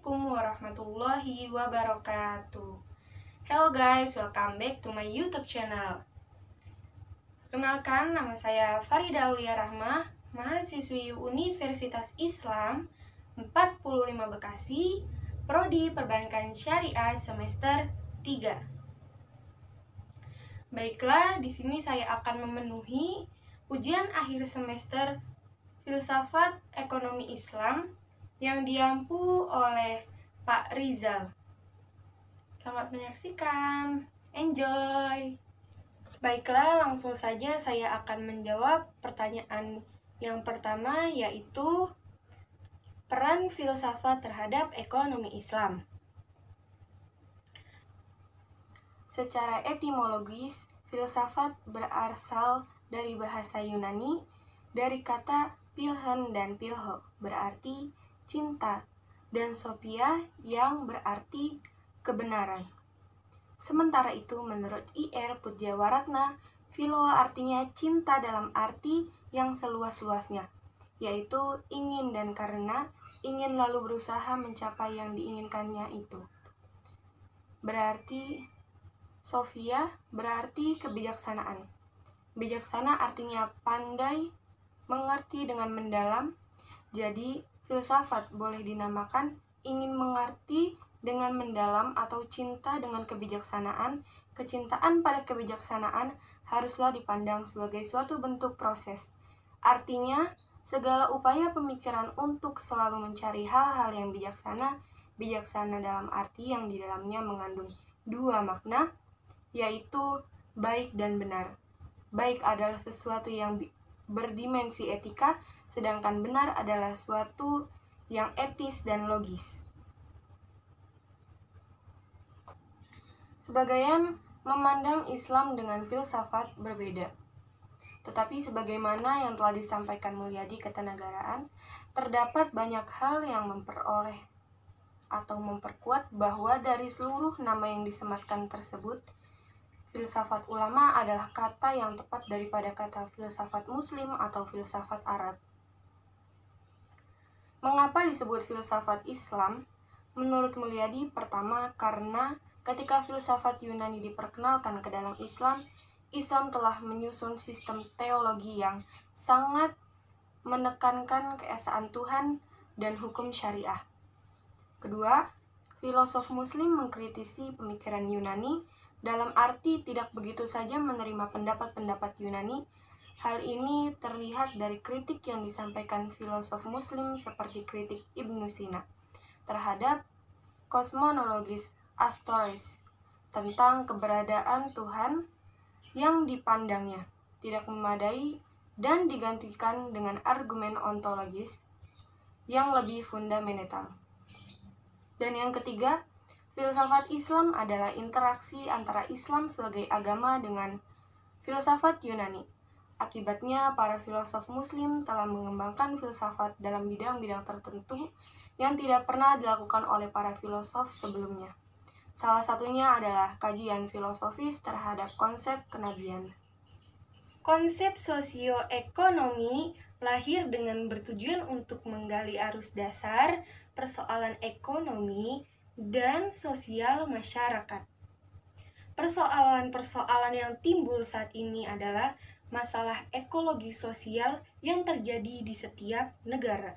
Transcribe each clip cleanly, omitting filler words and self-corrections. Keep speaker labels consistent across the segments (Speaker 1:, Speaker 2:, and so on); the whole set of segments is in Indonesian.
Speaker 1: Assalamualaikum warahmatullahi wabarakatuh. Hello guys, welcome back to my YouTube channel. Kenalkan, nama saya Farida Aulia Rahmah, mahasiswi Universitas Islam 45 Bekasi, Prodi Perbankan Syariah semester 3. Baiklah, di sini saya akan memenuhi ujian akhir semester Filsafat Ekonomi Islam yang diampu oleh Pak Rizal. Selamat menyaksikan, enjoy! Baiklah, langsung saja saya akan menjawab pertanyaan yang pertama, yaitu peran filsafat terhadap ekonomi Islam. Secara etimologis, filsafat berasal dari bahasa Yunani, dari kata pilhen dan pilho, berarti cinta, dan sophia yang berarti kebenaran. Sementara itu, menurut I.R. Pudjawaratna, philo artinya cinta dalam arti yang seluas-luasnya, yaitu ingin dan karena ingin lalu berusaha mencapai yang diinginkannya itu. Berarti sophia berarti kebijaksanaan. Bijaksana artinya pandai, mengerti dengan mendalam. Jadi, filsafat boleh dinamakan ingin mengerti dengan mendalam atau cinta dengan kebijaksanaan. Kecintaan pada kebijaksanaan haruslah dipandang sebagai suatu bentuk proses. Artinya, segala upaya pemikiran untuk selalu mencari hal-hal yang bijaksana, bijaksana dalam arti yang di dalamnya mengandung dua makna, yaitu baik dan benar. Baik adalah sesuatu yang berdimensi etika, sedangkan benar adalah suatu yang etis dan logis. Sebagian memandang Islam dengan filsafat berbeda. Tetapi sebagaimana yang telah disampaikan Mulyadi Ketenagaraan, terdapat banyak hal yang memperoleh atau memperkuat bahwa dari seluruh nama yang disematkan tersebut, filsafat ulama adalah kata yang tepat daripada kata filsafat muslim atau filsafat Arab. Mengapa disebut filsafat Islam? Menurut Mulyadi, pertama karena ketika filsafat Yunani diperkenalkan ke dalam Islam, Islam telah menyusun sistem teologi yang sangat menekankan keesaan Tuhan dan hukum syariah. Kedua, filosof muslim mengkritisi pemikiran Yunani dalam arti tidak begitu saja menerima pendapat-pendapat Yunani. Hal ini terlihat dari kritik yang disampaikan filosof muslim seperti kritik Ibnu Sina terhadap kosmonologis Astoris tentang keberadaan Tuhan yang dipandangnya tidak memadai dan digantikan dengan argumen ontologis yang lebih fundamental. Dan yang ketiga, filsafat Islam adalah interaksi antara Islam sebagai agama dengan filsafat Yunani. Akibatnya, para filosof muslim telah mengembangkan filsafat dalam bidang-bidang tertentu yang tidak pernah dilakukan oleh para filosof sebelumnya. Salah satunya adalah kajian filosofis terhadap konsep kenabian. Konsep sosioekonomi lahir dengan bertujuan untuk menggali arus dasar persoalan ekonomi dan sosial masyarakat. Persoalan-persoalan yang timbul saat ini adalah masalah ekologi sosial yang terjadi di setiap negara,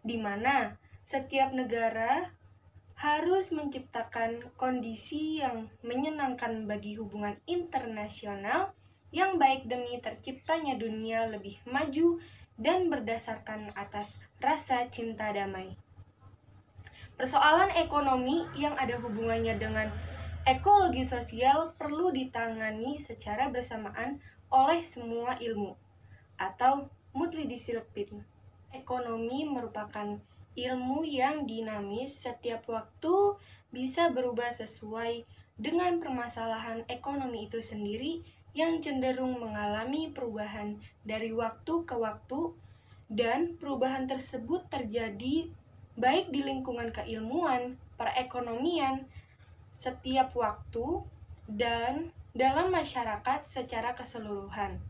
Speaker 1: di mana setiap negara harus menciptakan kondisi yang menyenangkan bagi hubungan internasional yang baik demi terciptanya dunia lebih maju dan berdasarkan atas rasa cinta damai. Persoalan ekonomi yang ada hubungannya dengan ekologi sosial perlu ditangani secara bersamaan oleh semua ilmu atau multidisiplin. Ekonomi merupakan ilmu yang dinamis, setiap waktu bisa berubah sesuai dengan permasalahan ekonomi itu sendiri yang cenderung mengalami perubahan dari waktu ke waktu, dan perubahan tersebut terjadi baik di lingkungan keilmuan, perekonomian, setiap waktu, dan dalam masyarakat secara keseluruhan.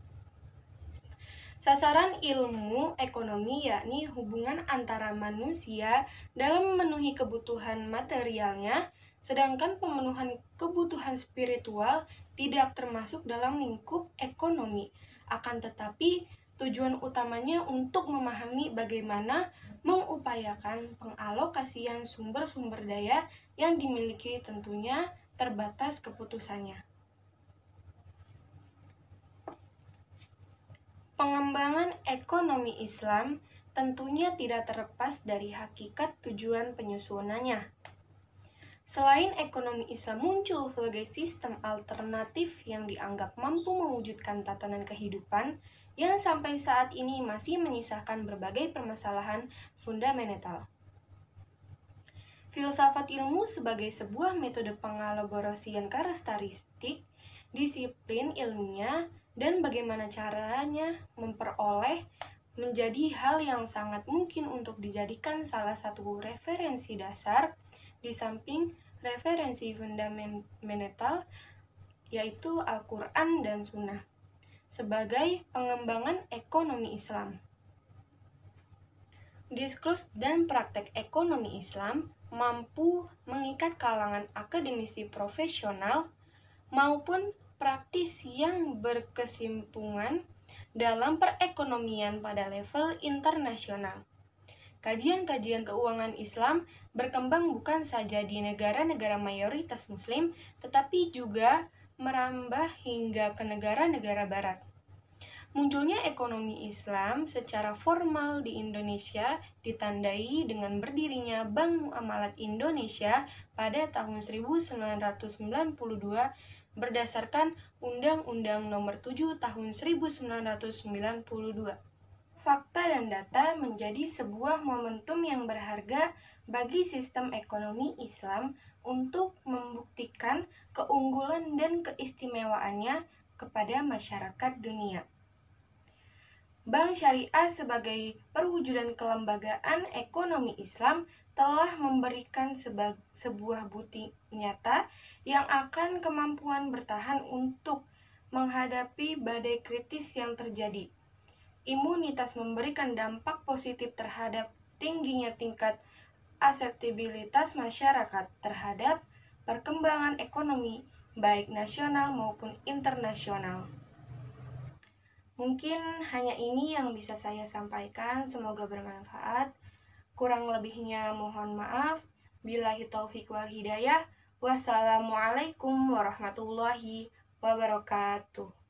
Speaker 1: Sasaran ilmu ekonomi yakni hubungan antara manusia dalam memenuhi kebutuhan materialnya, sedangkan pemenuhan kebutuhan spiritual tidak termasuk dalam lingkup ekonomi. Akan tetapi, tujuan utamanya untuk memahami bagaimana mengupayakan pengalokasian sumber-sumber daya yang dimiliki tentunya terbatas keputusannya. Pengembangan ekonomi Islam tentunya tidak terlepas dari hakikat tujuan penyusunannya. Selain ekonomi Islam muncul sebagai sistem alternatif yang dianggap mampu mewujudkan tatanan kehidupan yang sampai saat ini masih menyisakan berbagai permasalahan fundamental. Filsafat ilmu sebagai sebuah metode pengelaborasian karakteristik, disiplin ilmiah, dan bagaimana caranya memperoleh menjadi hal yang sangat mungkin untuk dijadikan salah satu referensi dasar di samping referensi fundamental yaitu Al-Quran dan Sunnah sebagai pengembangan ekonomi Islam. Diskursus dan praktek ekonomi Islam mampu mengikat kalangan akademisi profesional maupun praktis yang berkesimpungan dalam perekonomian pada level internasional. Kajian-kajian keuangan Islam berkembang bukan saja di negara-negara mayoritas Muslim, tetapi juga merambah hingga ke negara-negara Barat. Munculnya ekonomi Islam secara formal di Indonesia ditandai dengan berdirinya Bank Muamalat Indonesia pada tahun 1992 berdasarkan Undang-Undang Nomor 7 Tahun 1992. Fakta dan data menjadi sebuah momentum yang berharga bagi sistem ekonomi Islam untuk membuktikan keunggulan dan keistimewaannya kepada masyarakat dunia. Bank Syariah sebagai perwujudan kelembagaan ekonomi Islam telah memberikan sebuah bukti nyata yang akan kemampuan bertahan untuk menghadapi badai kritis yang terjadi. Imunitas memberikan dampak positif terhadap tingginya tingkat akseptabilitas masyarakat terhadap perkembangan ekonomi baik nasional maupun internasional. Mungkin hanya ini yang bisa saya sampaikan, semoga bermanfaat. Kurang lebihnya mohon maaf. Billahi taufiq wal hidayah. Wassalamualaikum warahmatullahi wabarakatuh.